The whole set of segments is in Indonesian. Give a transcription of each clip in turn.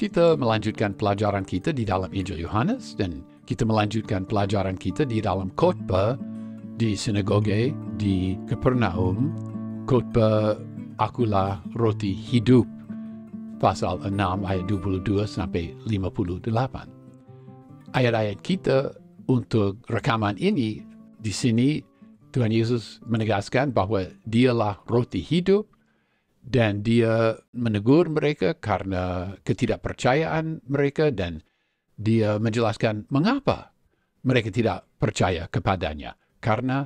Kita melanjutkan pelajaran kita di dalam Injil Yohanes dan kita melanjutkan pelajaran kita di dalam khotbah di sinagoge di Kapernaum, khotbah Akulah Roti Hidup, pasal 6 ayat 22 sampai 58. Ayat-ayat kita untuk rekaman ini, di sini Tuhan Yesus menegaskan bahwa dialah roti hidup dan dia menegur mereka karena ketidakpercayaan mereka dan dia menjelaskan mengapa mereka tidak percaya kepadanya. Karena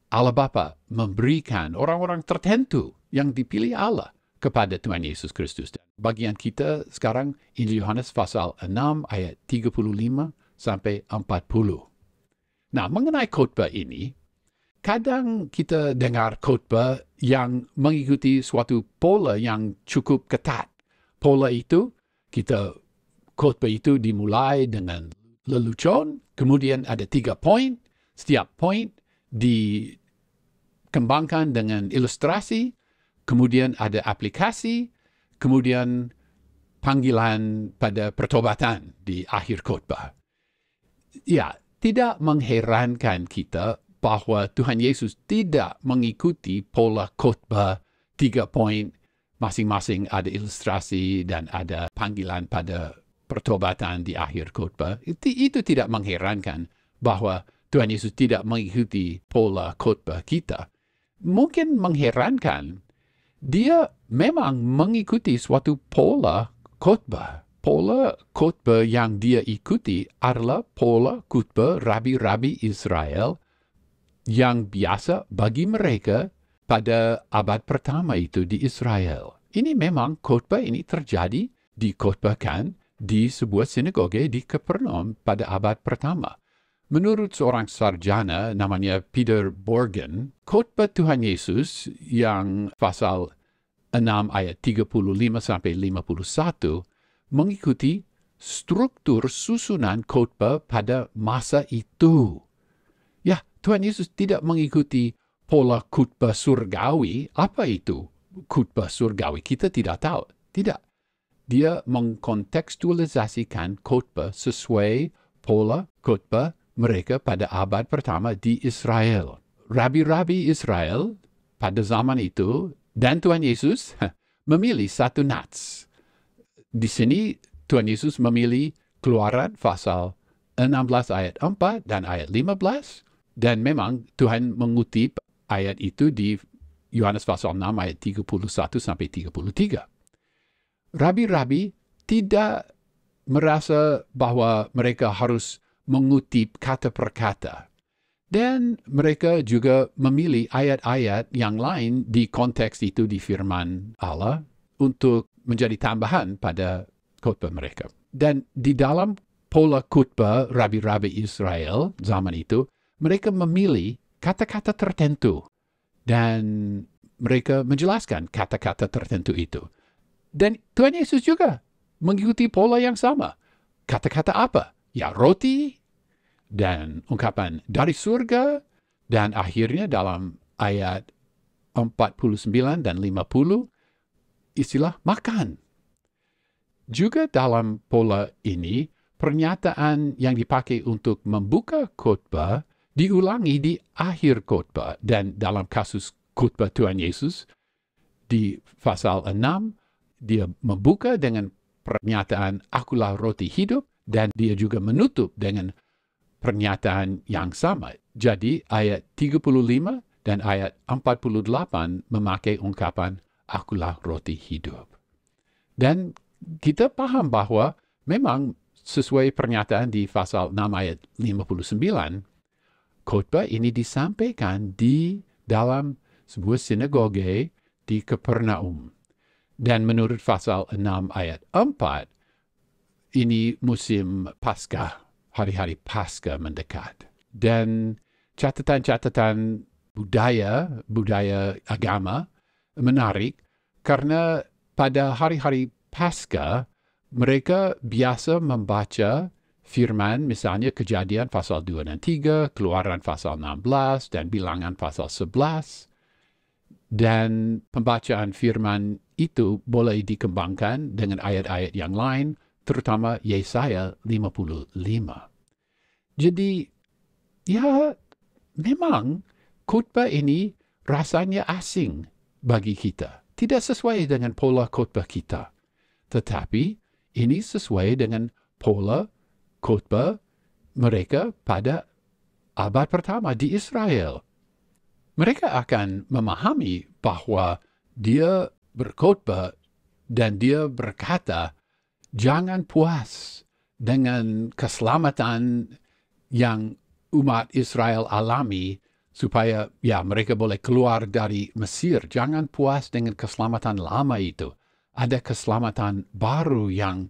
Allah Bapa memberikan orang-orang tertentu yang dipilih Allah kepada Tuhan Yesus Kristus. Bagian kita sekarang Injil Yohanes pasal 6 ayat 35 sampai 40. Nah, mengenai khotbah ini, kadang kita dengar khotbah yang mengikuti suatu pola yang cukup ketat. Pola itu, khotbah itu dimulai dengan lelucon, kemudian ada 3 poin, setiap poin dikembangkan dengan ilustrasi, kemudian ada aplikasi, kemudian panggilan pada pertobatan di akhir khotbah. Ya, tidak mengherankan kita bahwa Tuhan Yesus tidak mengikuti pola khotbah 3 poin, masing-masing ada ilustrasi dan ada panggilan pada pertobatan di akhir khotbah. Itu tidak mengherankan bahwa Tuhan Yesus tidak mengikuti pola khotbah kita. Mungkin mengherankan, dia memang mengikuti suatu pola khotbah. Pola khotbah yang dia ikuti adalah pola khotbah rabi-rabi Israel yang biasa bagi mereka pada abad pertama itu di Israel. Ini memang khotbah ini terjadi dikhotbahkan di sebuah sinagoge di Kapernaum pada abad pertama. Menurut seorang sarjana namanya Peter Borgen, khotbah Tuhan Yesus yang pasal 6 ayat 35 sampai 51 mengikuti struktur susunan khotbah pada masa itu. Ya, Tuhan Yesus tidak mengikuti pola khotbah surgawi. Apa itu khotbah surgawi? Kita tidak tahu. Tidak. Dia mengkontekstualisasikan khotbah sesuai pola khotbah mereka pada abad pertama di Israel. Rabi-rabi Israel pada zaman itu dan Tuhan Yesus memilih satu nats. Di sini Tuhan Yesus memilih Keluaran pasal 16 ayat 4 dan ayat 15. Dan memang Tuhan mengutip ayat itu di Yohanes pasal 6 ayat 31 sampai 33. Rabi-rabi tidak merasa bahwa mereka harus mengutip kata per kata. Dan mereka juga memilih ayat-ayat yang lain di konteks itu di firman Allah untuk menjadi tambahan pada khotbah mereka. Dan di dalam pola khotbah rabi-rabi Israel zaman itu, mereka memilih kata-kata tertentu dan mereka menjelaskan kata-kata tertentu itu. Dan Tuhan Yesus juga mengikuti pola yang sama. Kata-kata apa? Ya, roti dan ungkapan dari surga dan akhirnya dalam ayat 49 dan 50 istilah makan. Juga dalam pola ini, pernyataan yang dipakai untuk membuka khotbah diulangi di akhir khotbah. Dan dalam kasus khotbah Tuhan Yesus, di pasal 6, dia membuka dengan pernyataan Akulah roti hidup, dan dia juga menutup dengan pernyataan yang sama. Jadi ayat 35 dan ayat 48 memakai ungkapan Akulah roti hidup. Dan kita paham bahwa memang sesuai pernyataan di pasal 6 ayat 59, khotbah ini disampaikan di dalam sebuah sinagoge di Kapernaum. Dan menurut pasal 6 ayat 4, ini musim Paskah, hari-hari Paskah mendekat. Dan catatan-catatan budaya agama menarik karena pada hari-hari Paskah mereka biasa membaca firman, misalnya Kejadian pasal 2 dan 3, Keluaran pasal 16, dan Bilangan pasal 11. Dan pembacaan firman itu boleh dikembangkan dengan ayat-ayat yang lain, terutama Yesaya 55. Jadi, ya memang khotbah ini rasanya asing bagi kita. Tidak sesuai dengan pola khotbah kita. Tetapi ini sesuai dengan pola khotbah mereka pada abad pertama di Israel. Mereka akan memahami bahwa dia berkhotbah dan dia berkata, jangan puas dengan keselamatan yang umat Israel alami supaya mereka boleh keluar dari Mesir. Jangan puas dengan keselamatan lama itu. Ada keselamatan baru yang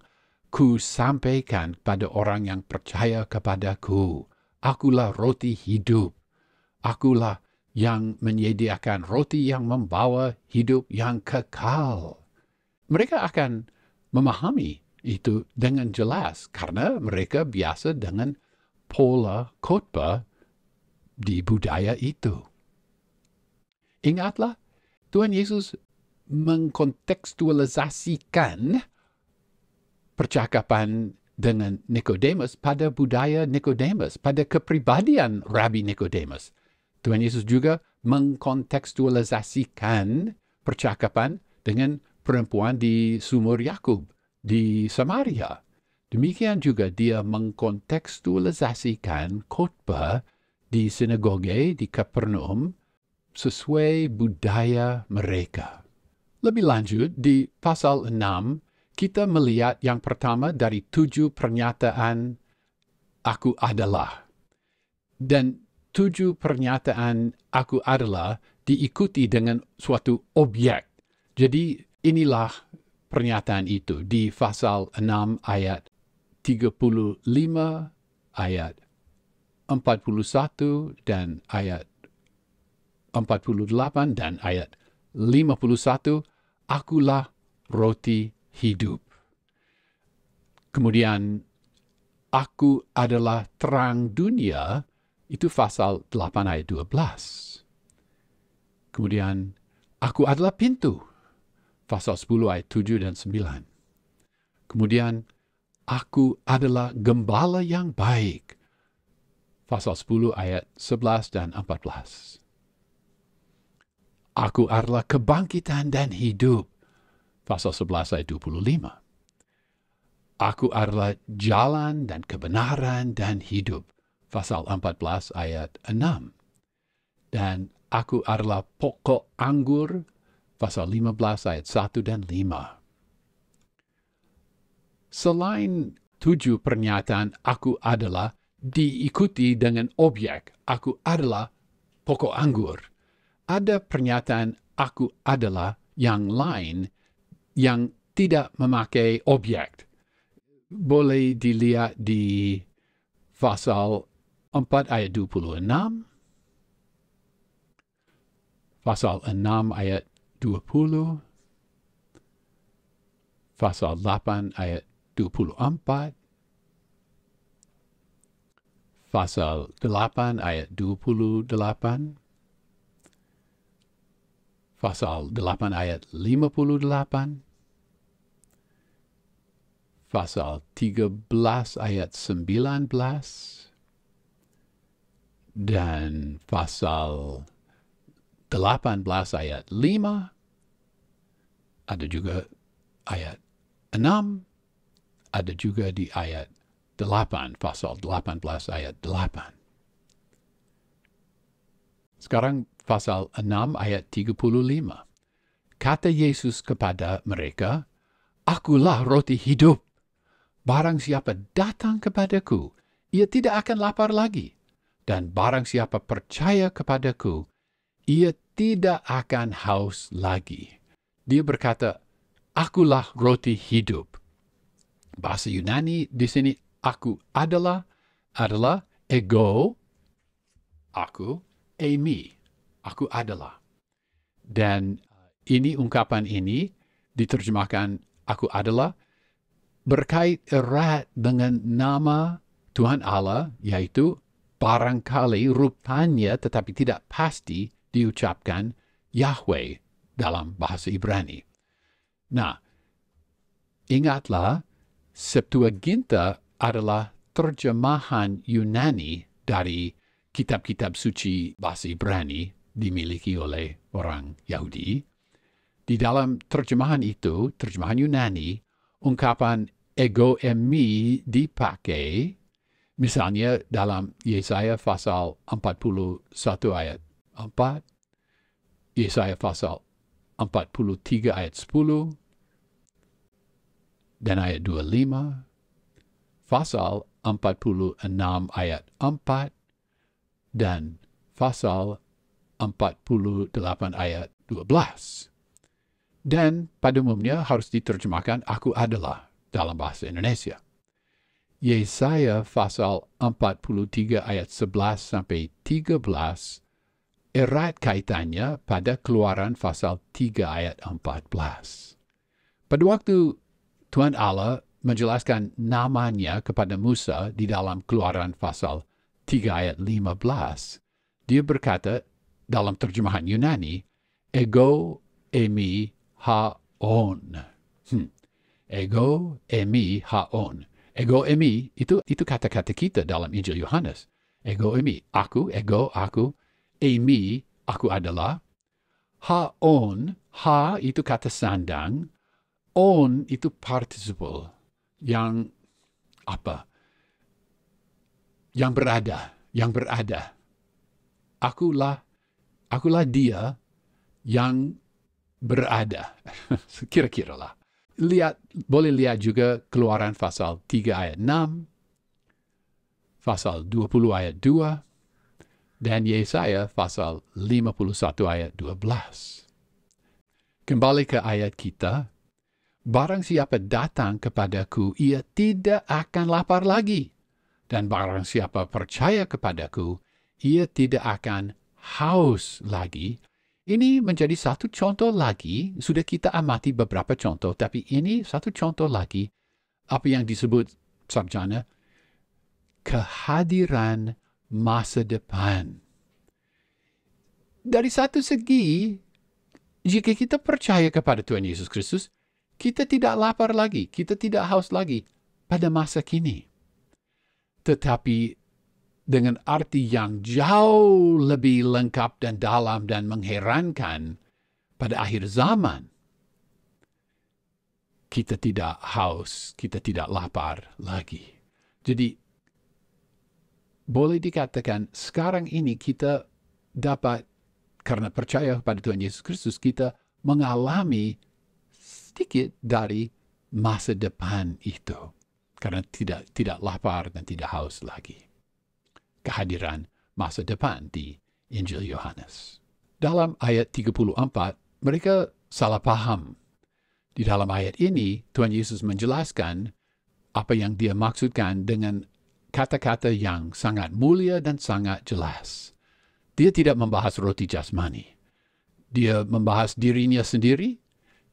ku sampaikan pada orang yang percaya kepadaku. Akulah roti hidup. Akulah yang menyediakan roti yang membawa hidup yang kekal. Mereka akan memahami itu dengan jelas karena mereka biasa dengan pola khotbah di budaya itu. Ingatlah, Tuhan Yesus mengkontekstualisasikan percakapan dengan Nikodemus pada budaya Nikodemus, pada kepribadian Rabi Nikodemus. Tuhan Yesus juga mengkontekstualisasikan percakapan dengan perempuan di sumur Yakub di Samaria. Demikian juga dia mengkontekstualisasikan khotbah di sinagoge di Kapernaum sesuai budaya mereka. Lebih lanjut, di pasal 6, kita melihat yang pertama dari 7 pernyataan aku adalah. Dan 7 pernyataan aku adalah diikuti dengan suatu objek. Jadi inilah pernyataan itu di pasal 6 ayat 35, ayat 41, dan ayat 48, dan ayat 51, akulah roti hidup. Kemudian, aku adalah terang dunia, itu pasal 8 ayat 12. Kemudian, aku adalah pintu, pasal 10 ayat 7 dan 9. Kemudian, aku adalah gembala yang baik, pasal 10 ayat 11 dan 14. Aku adalah kebangkitan dan hidup, pasal 11 ayat 25. Aku adalah jalan dan kebenaran dan hidup, pasal 14 ayat 6. Dan aku adalah pokok anggur, pasal 15 ayat 1 dan 5. Selain 7 pernyataan aku adalah diikuti dengan objek aku adalah pokok anggur, ada pernyataan aku adalah yang lain yang tidak memakai objek. Boleh dilihat di pasal 4 ayat 26, pasal 6 ayat 20, pasal 8 ayat 24, pasal 8 ayat 28, pasal 8 ayat 58, pasal 13 ayat 19, dan pasal 18 ayat 5, ada juga ayat 6, ada juga di ayat 8, pasal 18 ayat 8. Sekarang pasal 6 ayat 35. Kata Yesus kepada mereka, akulah roti hidup. Barang siapa datang kepadaku, ia tidak akan lapar lagi. Dan barang siapa percaya kepadaku, ia tidak akan haus lagi. Dia berkata, akulah roti hidup. Bahasa Yunani di sini, aku adalah ego, aku, eimi, aku adalah. Dan ini ungkapan ini diterjemahkan aku adalah berkait erat dengan nama Tuhan Allah, yaitu barangkali rupanya tetapi tidak pasti diucapkan Yahweh dalam bahasa Ibrani. Nah, ingatlah, Septuaginta adalah terjemahan Yunani dari kitab-kitab suci bahasa Ibrani dimiliki oleh orang Yahudi. Di dalam terjemahan itu, terjemahan Yunani, ungkapan ego emi dipakai, misalnya dalam Yesaya pasal 41 ayat 4, Yesaya pasal 43 ayat 10, dan ayat 25, pasal 46 ayat 4, dan pasal 48 ayat 12. Dan pada umumnya harus diterjemahkan aku adalah dalam bahasa Indonesia. Yesaya pasal 43 ayat 11 sampai 13 erat kaitannya pada Keluaran pasal 3 ayat 14. Pada waktu Tuhan Allah menjelaskan namanya kepada Musa di dalam Keluaran pasal 3 ayat 15, dia berkata dalam terjemahan Yunani, ego emi haon. Ego emi haon. Ego emi itu kata-kata kita dalam Injil Yohanes. Ego emi, aku, ego, aku. Emi, aku adalah. Haon, ha itu kata sandang. On itu participle yang apa? Yang berada. Akulah dia yang berada. Kira-kira lah. Boleh lihat juga Keluaran pasal 3 ayat 6, pasal 20 ayat 2, dan Yesaya pasal 51 ayat 12. Kembali ke ayat kita, barang siapa datang kepadaku, ia tidak akan lapar lagi. Dan barang siapa percaya kepadaku, ia tidak akan haus lagi. Ini menjadi satu contoh lagi, sudah kita amati beberapa contoh, tapi ini satu contoh lagi, apa yang disebut sarjana, kehadiran masa depan. Dari satu segi, jika kita percaya kepada Tuhan Yesus Kristus, kita tidak lapar lagi, kita tidak haus lagi pada masa kini. Tetapi dengan arti yang jauh lebih lengkap dan dalam dan mengherankan, pada akhir zaman, kita tidak haus, kita tidak lapar lagi. Jadi, boleh dikatakan sekarang ini kita dapat, karena percaya kepada Tuhan Yesus Kristus, kita mengalami sedikit dari masa depan itu. Karena tidak lapar dan tidak haus lagi. Kehadiran masa depan di Injil Yohanes. Dalam ayat 34, mereka salah paham. Di dalam ayat ini, Tuhan Yesus menjelaskan apa yang dia maksudkan dengan kata-kata yang sangat mulia dan sangat jelas. Dia tidak membahas roti jasmani. Dia membahas dirinya sendiri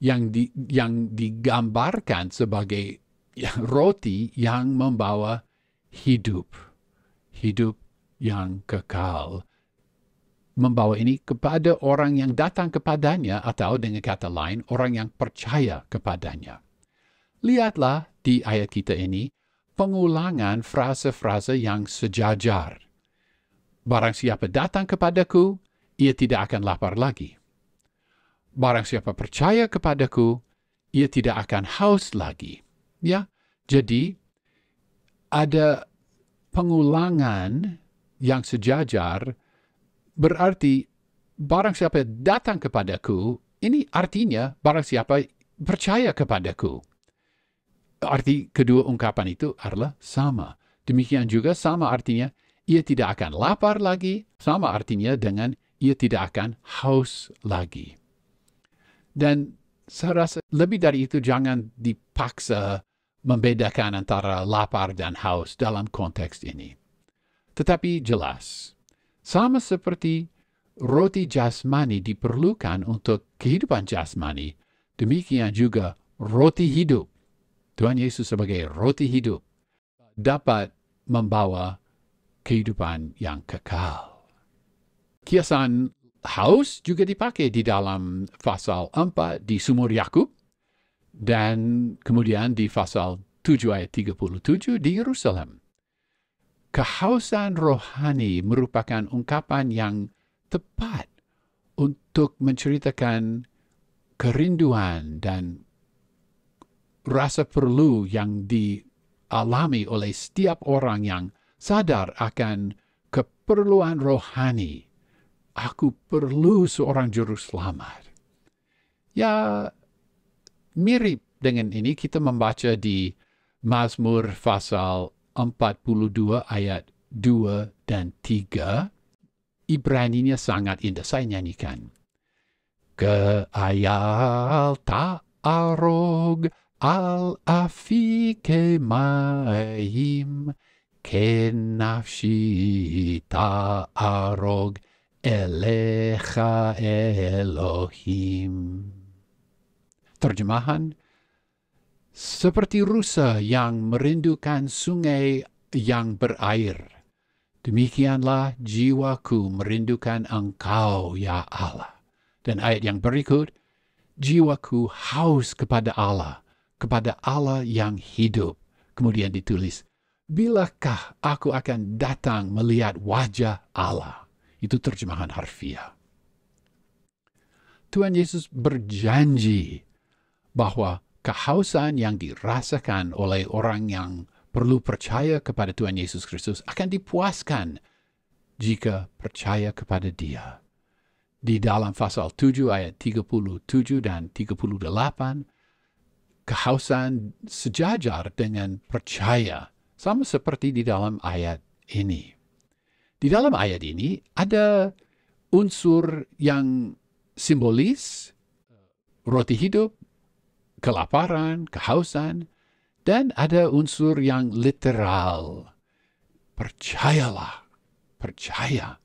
yang digambarkan sebagai roti yang membawa hidup yang kekal. Membawa ini kepada orang yang datang kepadanya, atau dengan kata lain, orang yang percaya kepadanya. Lihatlah di ayat kita ini, pengulangan frase-frase yang sejajar. Barang siapa datang kepadaku, ia tidak akan lapar lagi. Barang siapa percaya kepadaku, ia tidak akan haus lagi. Ya, jadi ada pengulangan yang sejajar, berarti barang siapa datang kepadaku, ini artinya barang siapa percaya kepadaku. Arti kedua ungkapan itu adalah sama. Demikian juga sama artinya, ia tidak akan lapar lagi, sama artinya dengan ia tidak akan haus lagi. Dan saya rasa lebih dari itu jangan dipaksa membedakan antara lapar dan haus dalam konteks ini. Tetapi jelas, sama seperti roti jasmani diperlukan untuk kehidupan jasmani, demikian juga roti hidup, Tuhan Yesus sebagai roti hidup, dapat membawa kehidupan yang kekal. Kiasan haus juga dipakai di dalam pasal 4 di sumur Yakub, dan kemudian di pasal 7 ayat 37 di Yerusalem. Kehausan rohani merupakan ungkapan yang tepat untuk menceritakan kerinduan dan rasa perlu yang dialami oleh setiap orang yang sadar akan keperluan rohani. Aku perlu seorang juru selamat. Ya, mirip dengan ini kita membaca di Mazmur pasal 42 ayat 2 dan 3. Ibraninya sangat indah, saya nyanyikan. Keayal ta'arog al-afike ma'im, kenafshi ta'arog elecha Elohim. Terjemahan, seperti rusa yang merindukan sungai yang berair, demikianlah jiwaku merindukan Engkau, ya Allah. Dan ayat yang berikut, jiwaku haus kepada Allah yang hidup. Kemudian ditulis, bilakah aku akan datang melihat wajah Allah? Itu terjemahan harfiah. Tuhan Yesus berjanji bahwa kehausan yang dirasakan oleh orang yang perlu percaya kepada Tuhan Yesus Kristus akan dipuaskan jika percaya kepada Dia. Di dalam pasal 7 ayat 37 dan 38, kehausan sejajar dengan percaya, sama seperti di dalam ayat ini. Di dalam ayat ini ada unsur yang simbolis, roti hidup, kelaparan, kehausan, dan ada unsur yang literal. Percayalah, percaya.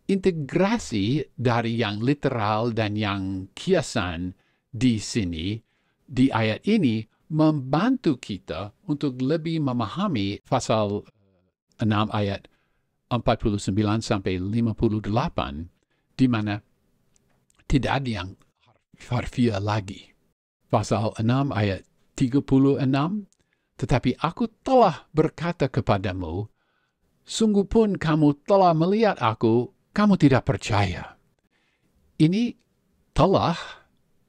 Integrasi dari yang literal dan yang kiasan di sini, di ayat ini, membantu kita untuk lebih memahami pasal 6 ayat 49 sampai 58, di mana tidak ada yang harfiah lagi. Pasal 6 ayat 36, tetapi aku telah berkata kepadamu, sungguh pun kamu telah melihat aku, kamu tidak percaya. Ini telah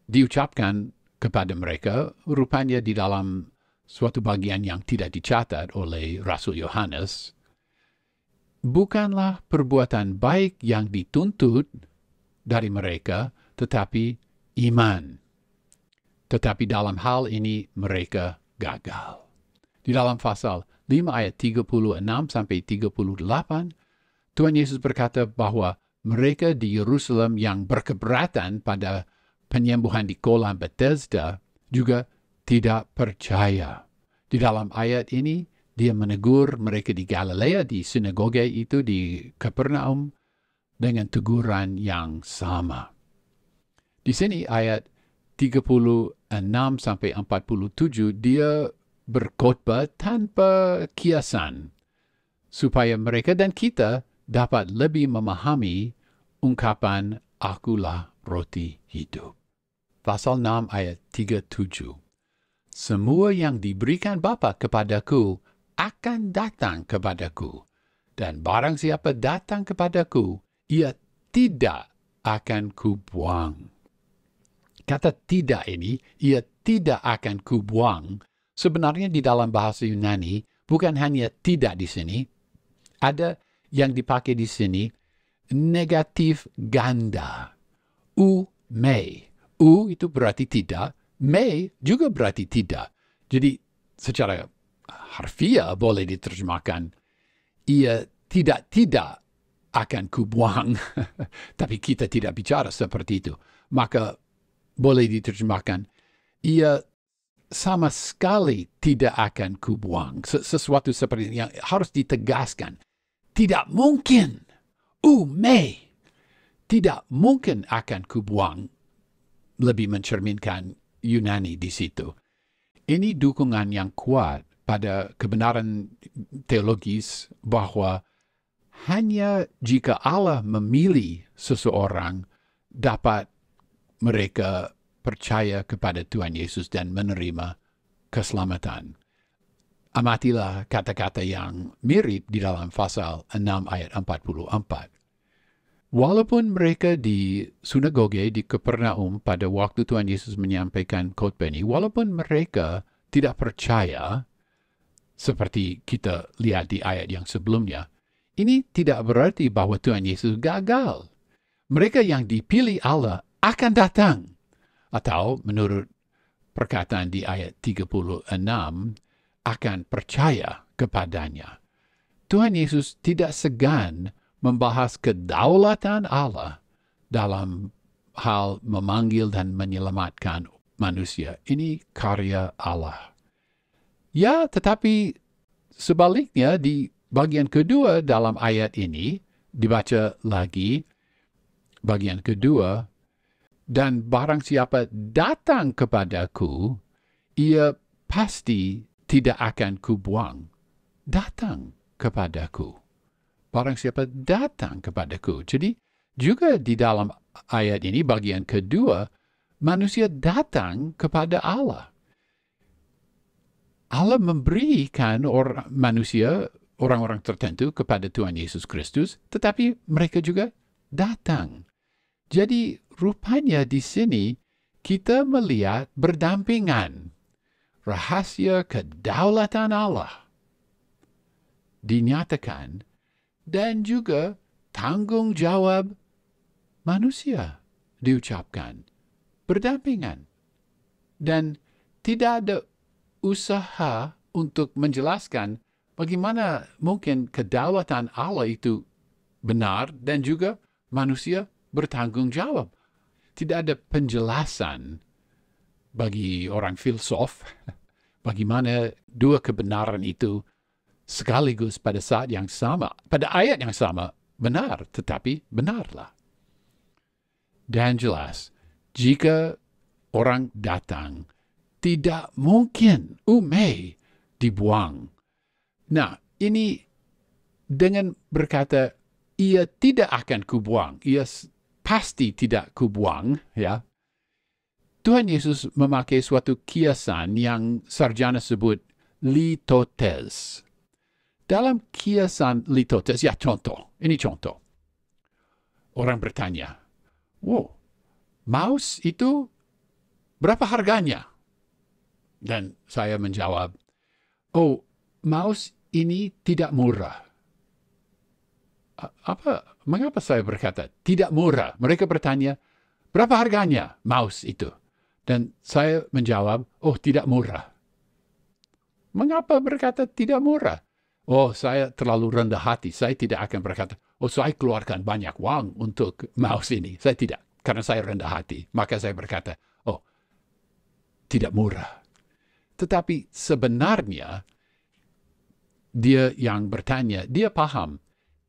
diucapkan kepada mereka, rupanya di dalam suatu bagian yang tidak dicatat oleh Rasul Yohanes. Bukanlah perbuatan baik yang dituntut dari mereka, tetapi iman. Tetapi dalam hal ini mereka gagal. Di dalam pasal 5 ayat 36 sampai 38, Tuhan Yesus berkata bahwa mereka di Yerusalem yang berkeberatan pada penyembuhan di kolam Bethesda juga tidak percaya. Di dalam ayat ini, dia menegur mereka di Galilea, di sinagoge itu di Kapernaum, dengan teguran yang sama. Di sini ayat 36 sampai 47, dia berkhotbah tanpa kiasan, supaya mereka dan kita dapat lebih memahami ungkapan akulah roti hidup. Pasal 6 ayat 37. Semua yang diberikan Bapa kepadaku akan datang kepadaku, dan barang siapa datang kepadaku, ia tidak akan kubuang. Kata tidak ini, ia tidak akan kubuang, sebenarnya di dalam bahasa Yunani, bukan hanya tidak di sini, ada yang dipakai di sini, negatif ganda. Me. Itu berarti tidak, me juga berarti tidak. Jadi secara harfiah boleh diterjemahkan, ia tidak akan kubuang, tapi kita tidak bicara seperti itu. Maka boleh diterjemahkan, ia sama sekali tidak akan kubuang. Sesuatu seperti yang harus ditegaskan. Tidak mungkin. Tidak mungkin akan kubuang. Lebih mencerminkan Yunani di situ. Ini dukungan yang kuat pada kebenaran teologis bahwa hanya jika Allah memilih seseorang dapat mereka percaya kepada Tuhan Yesus dan menerima keselamatan. Amatilah kata-kata yang mirip di dalam pasal 6 ayat 44. Walaupun mereka di sinagoge di Kapernaum pada waktu Tuhan Yesus menyampaikan khotbah ini, walaupun mereka tidak percaya, seperti kita lihat di ayat yang sebelumnya, ini tidak berarti bahwa Tuhan Yesus gagal. Mereka yang dipilih Allah akan datang. Atau menurut perkataan di ayat 36, akan percaya kepadanya. Tuhan Yesus tidak segan membahas kedaulatan Allah dalam hal memanggil dan menyelamatkan manusia. Ini karya Allah. Ya, tetapi sebaliknya di bagian kedua dalam ayat ini, dibaca lagi bagian kedua, dan barang siapa datang kepadaku, ia pasti tidak akan kubuang. Datang kepadaku. Barang siapa datang kepadaku. Jadi juga di dalam ayat ini bagian kedua, manusia datang kepada Allah. Allah memberikan orang-orang tertentu kepada Tuhan Yesus Kristus, tetapi mereka juga datang. Jadi rupanya di sini kita melihat berdampingan rahasia kedaulatan Allah dinyatakan dan juga tanggung jawab manusia diucapkan berdampingan. Dan tidak ada usaha untuk menjelaskan bagaimana mungkin kedaulatan Allah itu benar dan juga manusia bertanggung jawab. Tidak ada penjelasan bagi orang filsuf bagaimana dua kebenaran itu sekaligus pada saat yang sama, pada ayat yang sama, benar, tetapi benarlah. Dan jelas, jika orang datang, tidak mungkin dibuang. Nah, ini dengan berkata, ia tidak akan kubuang, ia pasti tidak kubuang, ya. Tuhan Yesus memakai suatu kiasan yang sarjana sebut litotes. Dalam kiasan litotes, ya ini contoh. Orang bertanya, wow, mouse itu berapa harganya? Dan saya menjawab, oh, mouse ini tidak murah. Mengapa saya berkata tidak murah? Mereka bertanya, berapa harganya mouse itu? Dan saya menjawab, oh, tidak murah. Mengapa berkata tidak murah? Oh, saya terlalu rendah hati. Saya tidak akan berkata, oh, saya keluarkan banyak uang untuk mouse ini. Saya tidak, karena saya rendah hati. Maka saya berkata, oh, tidak murah. Tetapi sebenarnya, dia yang bertanya, dia paham,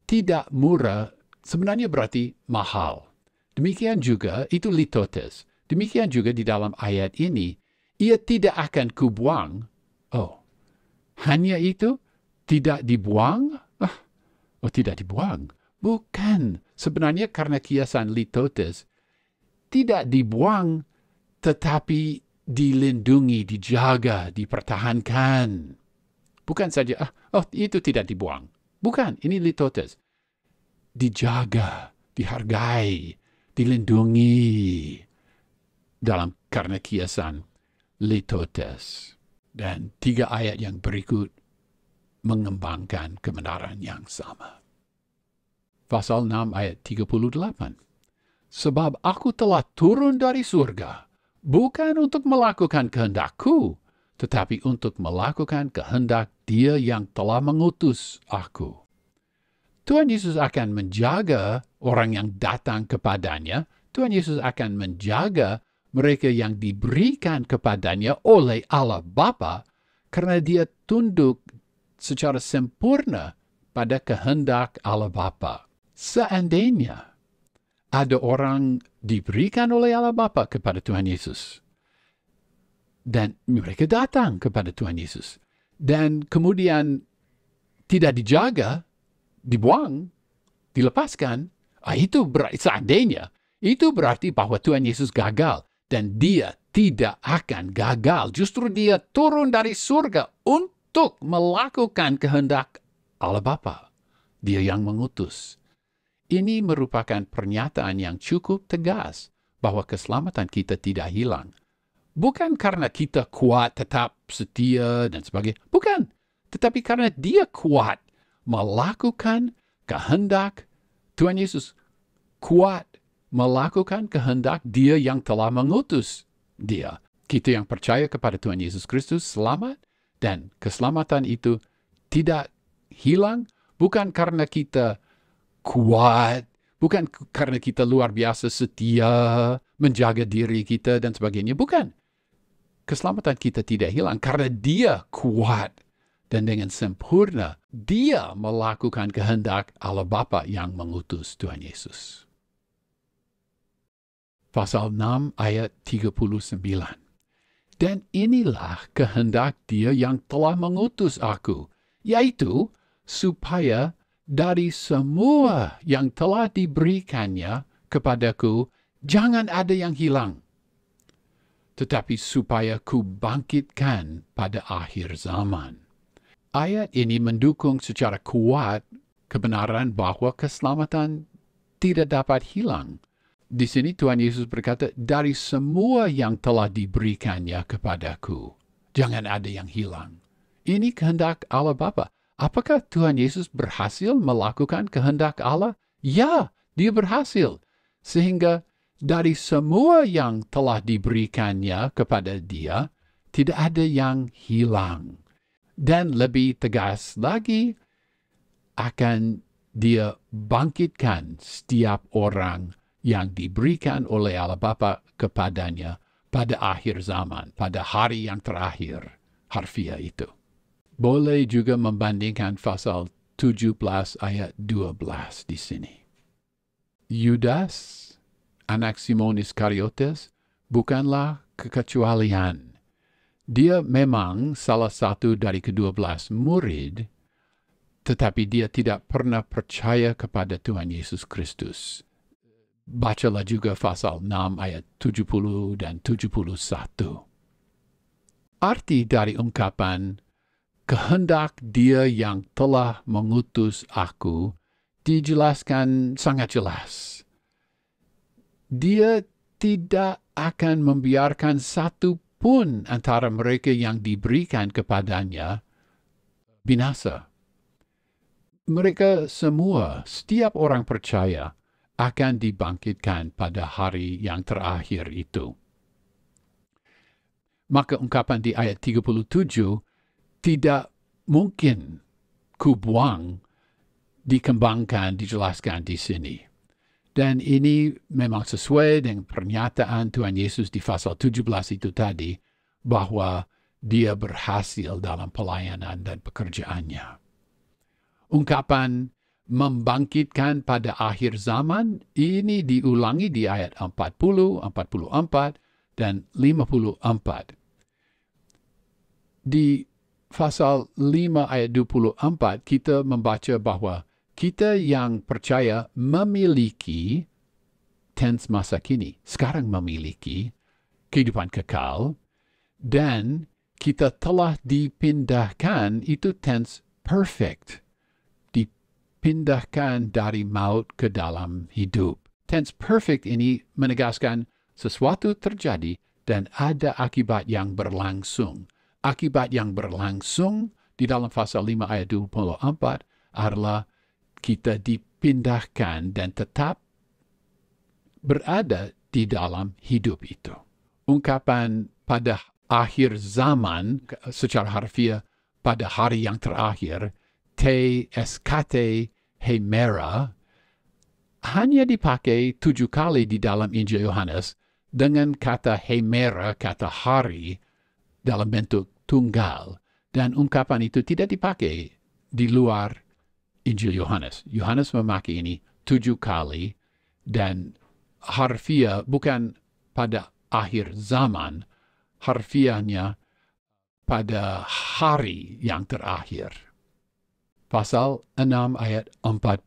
tidak murah sebenarnya berarti mahal. Demikian juga, itu litotes. Demikian juga di dalam ayat ini, ia tidak akan kubuang. Oh, hanya itu? Tidak dibuang? Oh, tidak dibuang. Bukan. Sebenarnya karena kiasan litotes, tidak dibuang, tetapi dilindungi, dijaga, dipertahankan. Bukan saja, oh, itu tidak dibuang. Bukan, ini litotes. Dijaga, dihargai, dilindungi dalam karena kiasan litotes. Dan 3 ayat yang berikut mengembangkan kebenaran yang sama. Pasal 6 ayat 38. Sebab aku telah turun dari surga, bukan untuk melakukan kehendakku, tetapi untuk melakukan kehendak Dia yang telah mengutus aku. Tuhan Yesus akan menjaga orang yang datang kepadanya. Tuhan Yesus akan menjaga mereka yang diberikan kepadanya oleh Allah Bapa, karena Dia tunduk secara sempurna pada kehendak Allah Bapa. Seandainya ada orang diberikan oleh Allah Bapa kepada Tuhan Yesus, dan mereka datang kepada Tuhan Yesus, dan kemudian tidak dijaga, dibuang, dilepaskan, itu berarti seandainya, itu berarti bahwa Tuhan Yesus gagal, dan Dia tidak akan gagal. Justru dia turun dari surga untuk melakukan kehendak Allah Bapa. Dia yang mengutus. Ini merupakan pernyataan yang cukup tegas bahwa keselamatan kita tidak hilang. Bukan karena kita kuat, tetap setia, dan sebagainya. Bukan. Tetapi karena dia kuat melakukan kehendak Tuhan Yesus. Kuat melakukan kehendak dia yang telah mengutus dia. Kita yang percaya kepada Tuhan Yesus Kristus selamat, dan keselamatan itu tidak hilang bukan karena kita kuat, bukan karena kita luar biasa setia, menjaga diri kita dan sebagainya. Bukan. Keselamatan kita tidak hilang karena dia kuat, dan dengan sempurna dia melakukan kehendak Allah Bapa yang mengutus Tuhan Yesus. Pasal 6 ayat 39. Dan inilah kehendak dia yang telah mengutus aku, yaitu supaya dari semua yang telah diberikannya kepadaku, jangan ada yang hilang, tetapi supaya ku bangkitkan pada akhir zaman. Ayat ini mendukung secara kuat kebenaran bahwa keselamatan tidak dapat hilang. Di sini Tuhan Yesus berkata, dari semua yang telah diberikannya kepadaku, jangan ada yang hilang. Ini kehendak Allah Bapa. Apakah Tuhan Yesus berhasil melakukan kehendak Allah? Ya, dia berhasil. Sehingga dari semua yang telah diberikannya kepada dia, tidak ada yang hilang. Dan lebih tegas lagi, akan dia bangkitkan setiap orang yang diberikan oleh Allah Bapa kepadanya pada akhir zaman, pada hari yang terakhir, harfiah itu. Boleh juga membandingkan pasal 17 ayat 12 di sini. Yudas, anak Simon Iskariotes, bukanlah kekecualian. Dia memang salah satu dari ke-12 murid, tetapi dia tidak pernah percaya kepada Tuhan Yesus Kristus. Bacalah juga pasal 6 ayat 70 dan 71. Arti dari ungkapan, kehendak dia yang telah mengutus aku, dijelaskan sangat jelas. Dia tidak akan membiarkan satu pun antara mereka yang diberikan kepadanya binasa. Mereka semua, setiap orang percaya, akan dibangkitkan pada hari yang terakhir itu. Maka ungkapan di ayat 37 tidak mungkin kubuang, dikembangkan, dijelaskan di sini. Dan ini memang sesuai dengan pernyataan Tuhan Yesus di pasal 17 itu tadi, bahwa dia berhasil dalam pelayanan dan pekerjaannya. Ungkapan membangkitkan pada akhir zaman, ini diulangi di ayat 40, 44, dan 54. Di pasal 5 ayat 24, kita membaca bahwa kita yang percaya memiliki, tense masa kini, sekarang memiliki kehidupan kekal, dan kita telah dipindahkan, itu tense perfect, pindahkan dari maut ke dalam hidup. Tense perfect ini menegaskan sesuatu terjadi dan ada akibat yang berlangsung. Akibat yang berlangsung di dalam pasal 5 ayat 24 adalah kita dipindahkan dan tetap berada di dalam hidup itu. Ungkapan pada akhir zaman, secara harfiah pada hari yang terakhir, te eskate hemera, hanya dipakai 7 kali di dalam Injil Yohanes dengan kata hemera, kata hari, dalam bentuk tunggal. Dan ungkapan itu tidak dipakai di luar Injil Yohanes. Yohanes memakai ini 7 kali, dan harfiah bukan pada akhir zaman, harfiahnya pada hari yang terakhir. Pasal 6 ayat 40.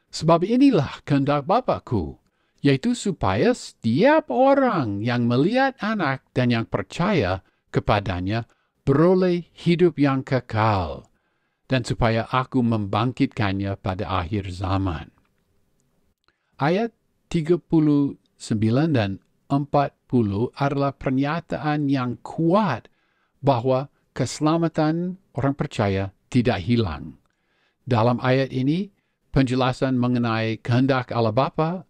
Sebab inilah kehendak Bapa-Ku, yaitu supaya setiap orang yang melihat anak dan yang percaya kepadanya beroleh hidup yang kekal, dan supaya aku membangkitkannya pada akhir zaman. Ayat 39 dan 40 adalah pernyataan yang kuat bahwa keselamatan orang percaya tidak hilang. Dalam ayat ini, penjelasan mengenai kehendak Allah Bapa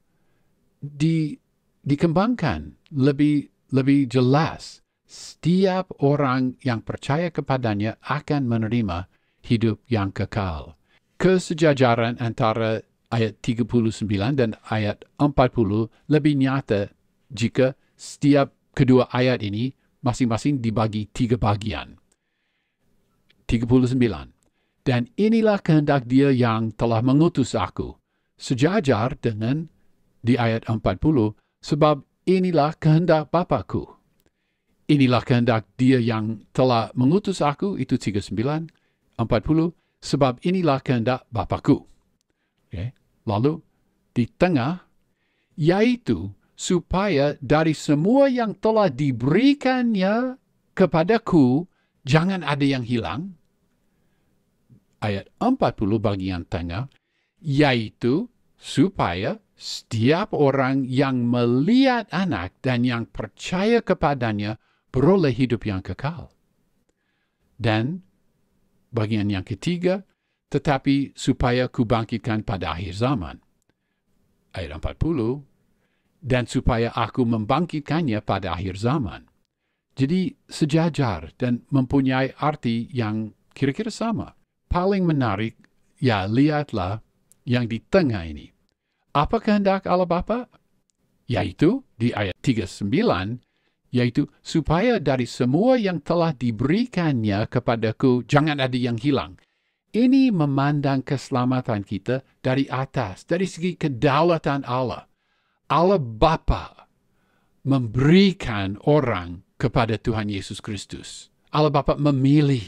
dikembangkan lebih jelas. Setiap orang yang percaya kepadanya akan menerima hidup yang kekal. Kesejajaran antara ayat 39 dan ayat 40 lebih nyata jika setiap kedua ayat ini masing-masing dibagi 3 bagian. 39. Dan inilah kehendak Dia yang telah mengutus aku. Sejajar dengan di ayat 40, sebab inilah kehendak Bapa-Ku. Inilah kehendak Dia yang telah mengutus aku, itu 39, 40, sebab inilah kehendak Bapa-Ku. Okay. Lalu, di tengah, yaitu supaya dari semua yang telah diberikannya kepadaku, jangan ada yang hilang. Ayat 40 bagian tengah, yaitu supaya setiap orang yang melihat anak dan yang percaya kepadanya beroleh hidup yang kekal. Dan bagian yang ketiga, tetapi supaya kubangkitkan pada akhir zaman. Ayat 40, dan supaya aku membangkitkannya pada akhir zaman. Jadi sejajar dan mempunyai arti yang kira-kira sama. Paling menarik, ya lihatlah yang di tengah ini. Apa kehendak Allah Bapa? Yaitu di ayat 39, yaitu supaya dari semua yang telah diberikannya kepadaku, jangan ada yang hilang. Ini memandang keselamatan kita dari atas, dari segi kedaulatan Allah. Allah Bapa memberikan orang kepada Tuhan Yesus Kristus. Allah Bapa memilih.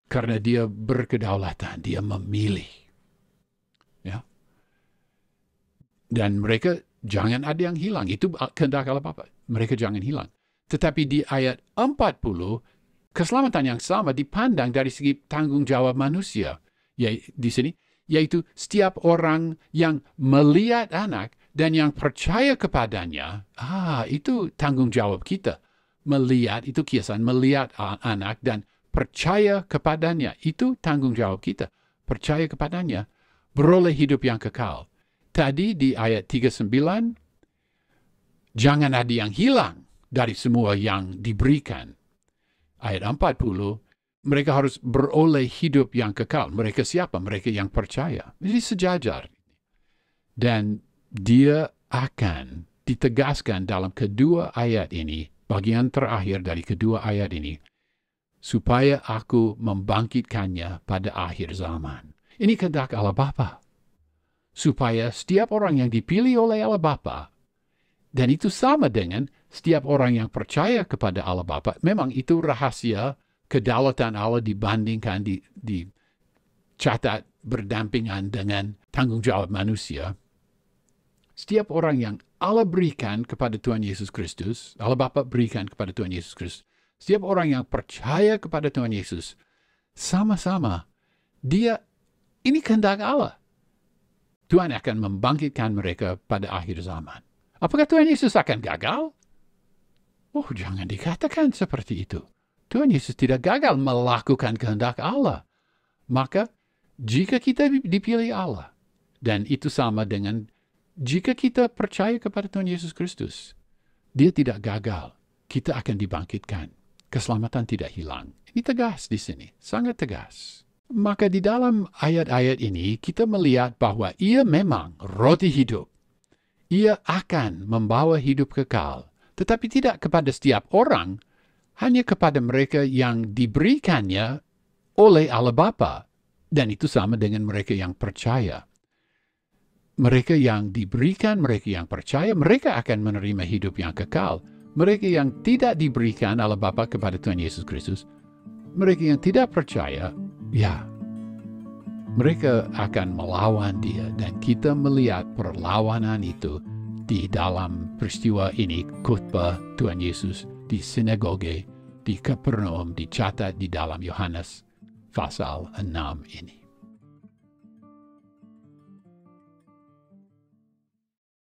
Karena Dia berkedaulatan, Dia memilih. Ya. Dan mereka jangan ada yang hilang. Itu kehendak Allah Bapa. Mereka jangan hilang. Tetapi di ayat 40, keselamatan yang sama dipandang dari segi tanggung jawab manusia. Di sini, yaitu setiap orang yang melihat anak dan yang percaya kepadanya, itu tanggung jawab kita. Melihat, itu kiasan, melihat anak dan percaya kepadanya, itu tanggung jawab kita. Percaya kepadanya, beroleh hidup yang kekal. Tadi di ayat 39, jangan ada yang hilang dari semua yang diberikan. Ayat 40, mereka harus beroleh hidup yang kekal. Mereka siapa? Mereka yang percaya. Jadi sejajar. Dan Dia akan ditegaskan dalam kedua ayat ini, bagian terakhir dari kedua ayat ini, supaya aku membangkitkannya pada akhir zaman. Ini kehendak Allah Bapa. Supaya setiap orang yang dipilih oleh Allah Bapa, dan itu sama dengan setiap orang yang percaya kepada Allah Bapa, memang itu rahasia kedaulatan Allah dibandingkan dicatat berdampingan dengan tanggung jawab manusia. Setiap orang yang Allah berikan kepada Tuhan Yesus Kristus, Allah Bapa berikan kepada Tuhan Yesus Kristus, setiap orang yang percaya kepada Tuhan Yesus, sama-sama, ini kehendak Allah. Tuhan akan membangkitkan mereka pada akhir zaman. Apakah Tuhan Yesus akan gagal? Oh, jangan dikatakan seperti itu. Tuhan Yesus tidak gagal melakukan kehendak Allah. Maka, jika kita dipilih Allah, dan itu sama dengan jika kita percaya kepada Tuhan Yesus Kristus, Dia tidak gagal. Kita akan dibangkitkan. Keselamatan tidak hilang. Ini tegas di sini, sangat tegas. Maka di dalam ayat-ayat ini kita melihat bahwa Ia memang roti hidup. Ia akan membawa hidup kekal, tetapi tidak kepada setiap orang, hanya kepada mereka yang diberikannya oleh Allah Bapa, dan itu sama dengan mereka yang percaya. Mereka yang diberikan, mereka yang percaya, mereka akan menerima hidup yang kekal. Mereka yang tidak diberikan Allah Bapa kepada Tuhan Yesus Kristus, mereka yang tidak percaya, ya, Mereka akan melawan dia, dan kita melihat perlawanan itu di dalam peristiwa ini, khotbah Tuhan Yesus di sinagoge di Kapernaum, dicatat di dalam Yohanes pasal 6 ini.